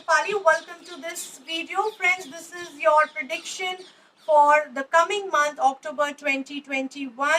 Shafali. Welcome to this video. Friends, this is your prediction for the coming month, October 2021.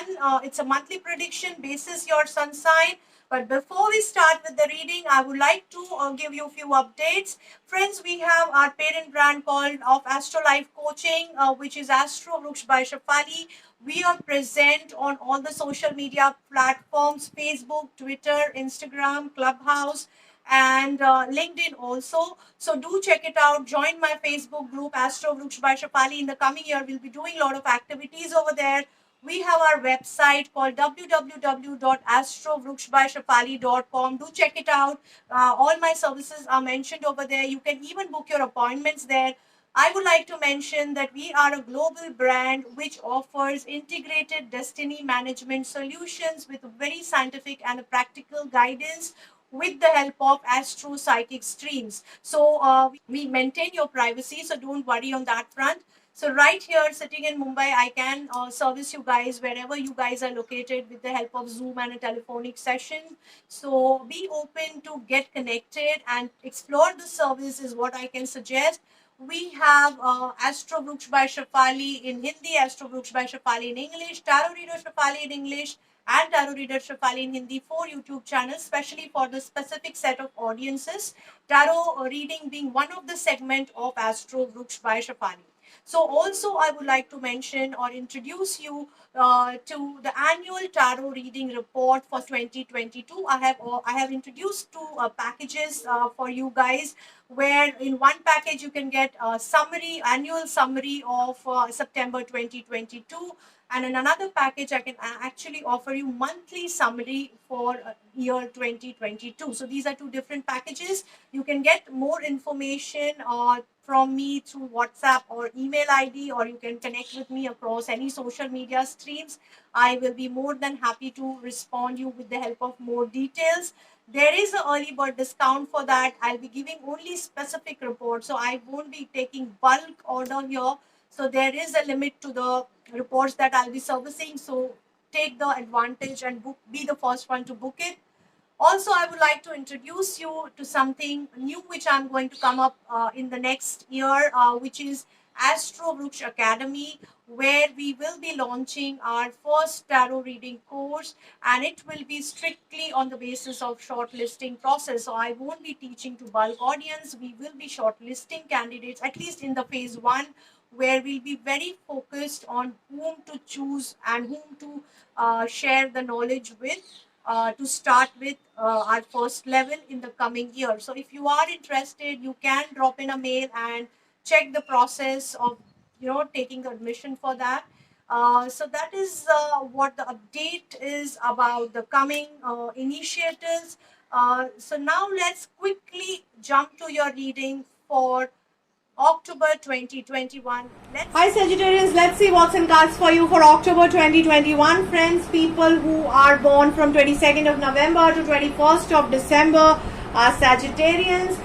It's a monthly prediction basis your sun sign. But before we start with the reading, I would like to give you a few updates. Friends, we have our parent brand called of Astro Life Coaching, which is Astro Vruksh by Shafali. We are present on all the social media platforms: Facebook, Twitter, Instagram, Clubhouse, and LinkedIn also. So do check it out. Join my Facebook group, Astro Vruksh by Shafali. In the coming year, we'll be doing a lot of activities over there. We have our website called www.astrovruksbyshafali.com. Do check it out. All my services are mentioned over there. You can even book your appointments there. I would like to mention that we are a global brand which offers integrated destiny management solutions with very scientific and practical guidance with the help of astro psychic streams. So we maintain your privacy, so don't worry on that front. So right here, sitting in Mumbai, I can service you guys wherever you guys are located with the help of Zoom and a telephonic session. So be open to get connected and explore the service is what I can suggest. We have Astro Vruksh by Shafali in Hindi, Astro Vruksh by Shafali in English, Tarot Reader Shafali in English, and Tarot Reader Shafali in Hindi, 4 YouTube channels, especially for the specific set of audiences. Tarot reading being one of the segment of Astro Vruksh by Shafali. So also I would like to mention or introduce you to the annual tarot reading report for 2022. I have introduced two packages for you guys, where in one package you can get a summary, annual summary of September 2022, and in another package I can actually offer you monthly summary for year 2022. So these are two different packages. You can get more information from me through WhatsApp or email ID, or you can connect with me across any social media streams. I will be more than happy to respond you with the help of more details. There is an early bird discount for that. I'll be giving only specific reports, so I won't be taking bulk order here. So there is a limit to the reports that I'll be servicing. So take the advantage and be the first one to book it. Also, I would like to introduce you to something new which I'm going to come up in the next year, which is Astro Vruksh Academy, where we will be launching our first tarot reading course, and it will be strictly on the basis of shortlisting process. So I won't be teaching to bulk audience. We will be shortlisting candidates, at least in the phase 1, where we'll be very focused on whom to choose and whom to share the knowledge with. To start with our first level in the coming year. So if you are interested, you can drop in a mail and check the process of taking the admission for that. So that is what the update is about the coming initiatives. So now let's quickly jump to your reading for October 2021. Hi Sagittarians, let's see what's in cards for you for October 2021. Friends, people who are born from 22nd of November to 21st of December are Sagittarians.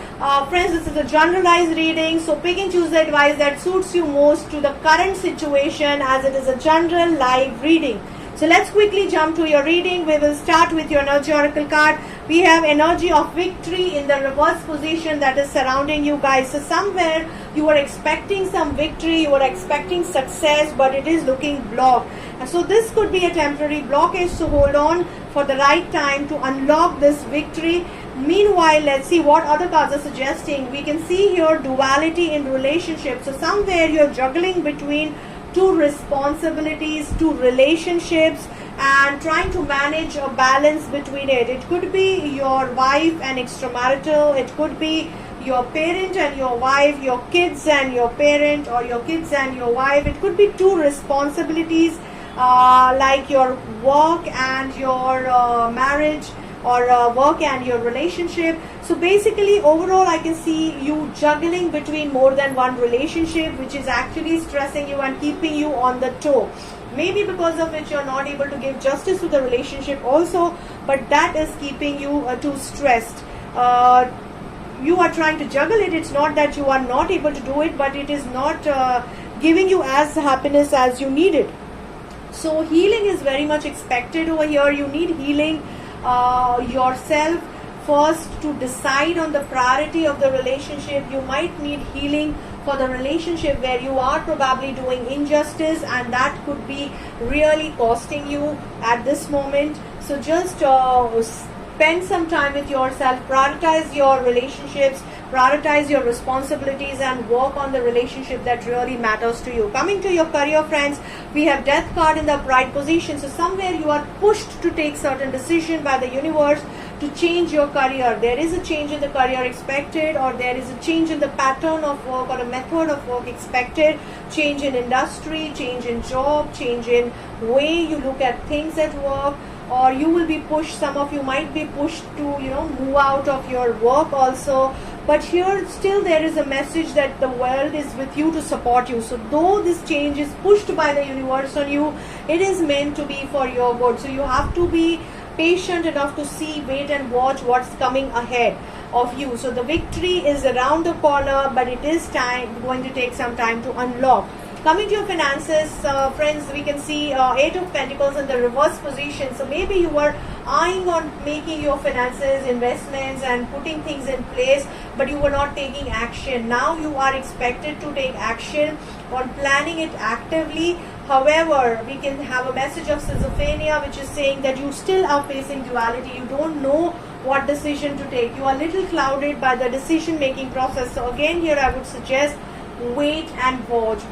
Friends, this is a generalized reading, so pick and choose the advice that suits you most to the current situation, as it is a general live reading. So let's quickly jump to your reading. We will start with your energy oracle card. We have energy of victory in the reverse position that is surrounding you guys. So somewhere you are expecting some victory, you are expecting success, but it is looking blocked. So this could be a temporary blockage, so hold on for the right time to unlock this victory. Meanwhile, let's see what other cards are suggesting. We can see here duality in relationships. So somewhere you're juggling between two responsibilities, two relationships, and trying to manage a balance between it. It could be your wife and extramarital, it could be your parent and your wife, your kids and your parent, or your kids and your wife. It could be two responsibilities like your work and your marriage, or work and your relationship. So basically overall I can see you juggling between more than one relationship, which is actually stressing you and keeping you on the toe. Maybe because of which you're not able to give justice to the relationship also, but that is keeping you too stressed. You are trying to juggle it. It's not that you are not able to do it, but it is not giving you as happiness as you need it. So healing is very much expected over here. You need healing yourself first to decide on the priority of the relationship. You might need healing for the relationship where you are probably doing injustice, and that could be really costing you at this moment. So just spend some time with yourself, prioritize your relationships, prioritize your responsibilities, and work on the relationship that really matters to you. Coming to your career, friends, we have death card in the upright position. So somewhere you are pushed to take certain decision by the universe to change your career. There is a change in the career expected, or there is a change in the pattern of work or a method of work expected, change in industry, change in job, change in way you look at things at work, or you will be pushed, some of you might be pushed to move out of your work also. But here still there is a message that the world is with you to support you. So though this change is pushed by the universe on you, it is meant to be for your good. So you have to be patient enough to see, wait and watch what's coming ahead of you. So the victory is around the corner, but it is going to take some time to unlock. Coming to your finances, friends, we can see 8 of Pentacles in the reverse position. So maybe you were eyeing on making your finances, investments and putting things in place, but you were not taking action. Now you are expected to take action on planning it actively. However, we can have a message of schizophrenia, which is saying that you still are facing duality. You don't know what decision to take. You are a little clouded by the decision making process. So again, here I would suggest wait and watch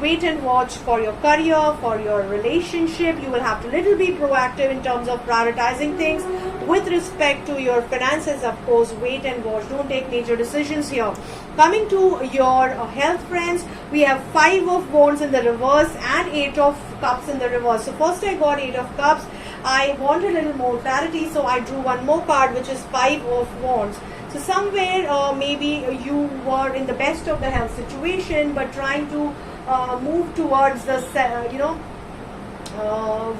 for your career, for your relationship. You will have to little be proactive in terms of prioritizing things. With respect to your finances, of course, wait and watch, don't take major decisions here. Coming to your health, friends, we have 5 of Wands in the reverse and 8 of Cups in the reverse. So first I got 8 of Cups. I want a little more clarity, so I drew one more card, which is 5 of Wands. So somewhere maybe you were in the best of the health situation, but trying to move towards the,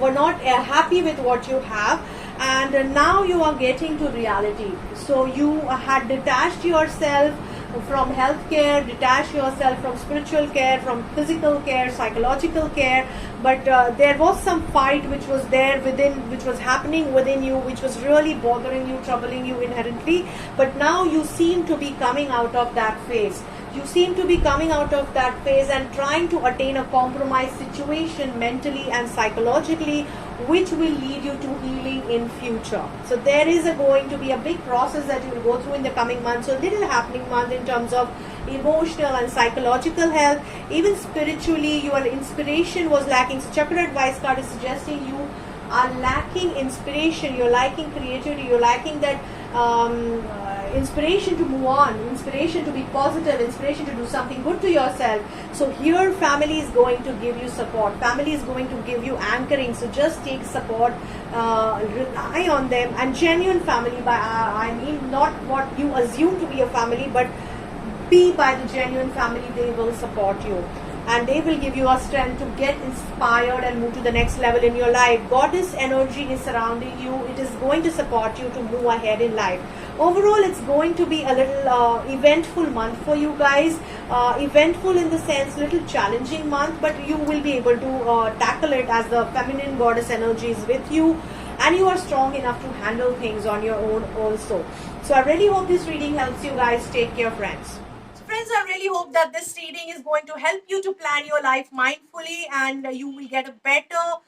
were not happy with what you have, and now you are getting to reality. So you had detached yourself from healthcare, detach yourself from spiritual care, from physical care, psychological care, but there was some fight which was there within, which was happening within you, which was really bothering you, troubling you inherently. But now you seem to be coming out of that phase. You seem to be coming out of that phase and trying to attain a compromise situation mentally and psychologically, which will lead you to healing in future. So there is going to be a big process that you will go through in the coming months. So little happening month in terms of emotional and psychological health. Even spiritually, your inspiration was lacking. So chakra advice card is suggesting you are lacking inspiration, you're lacking creativity, you're lacking that inspiration to move on, inspiration to be positive, inspiration to do something good to yourself. So here family is going to give you support, family is going to give you anchoring. So just take support, rely on them, and genuine family, by I mean not what you assume to be a family, but be by the genuine family. They will support you and they will give you a strength to get inspired and move to the next level in your life. Goddess energy is surrounding you. It is going to support you to move ahead in life. Overall, it's going to be a little eventful month for you guys. Eventful in the sense, little challenging month, but you will be able to tackle it as the feminine goddess energy is with you, and you are strong enough to handle things on your own also. So I really hope this reading helps you guys. Take care, friends. Friends, I really hope that this reading is going to help you to plan your life mindfully, and you will get a better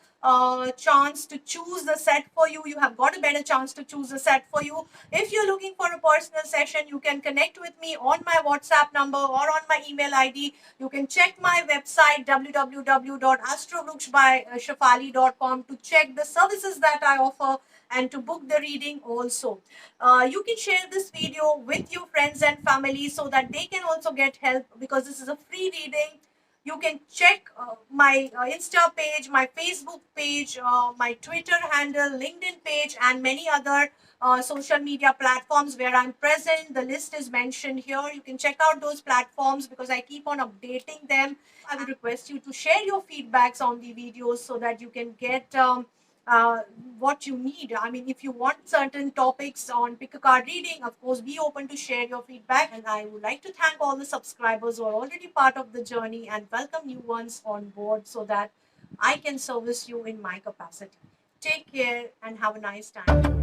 chance to choose the set for you. You have got a better chance to choose the set for you. If you're looking for a personal session, you can connect with me on my WhatsApp number or on my email ID. You can check my website www.astrovruksbyshafali.com to check the services that I offer and to book the reading also. You can share this video with your friends and family so that they can also get help, because this is a free reading. You can check my Insta page, my Facebook page, my Twitter handle, LinkedIn page, and many other social media platforms where I'm present. The list is mentioned here. You can check out those platforms because I keep on updating them. I would request you to share your feedbacks on the videos so that you can get what you need. I mean, if you want certain topics on pick a card reading, of course, be open to share your feedback. And I would like to thank all the subscribers who are already part of the journey and welcome new ones on board so that I can service you in my capacity. Take care and have a nice time.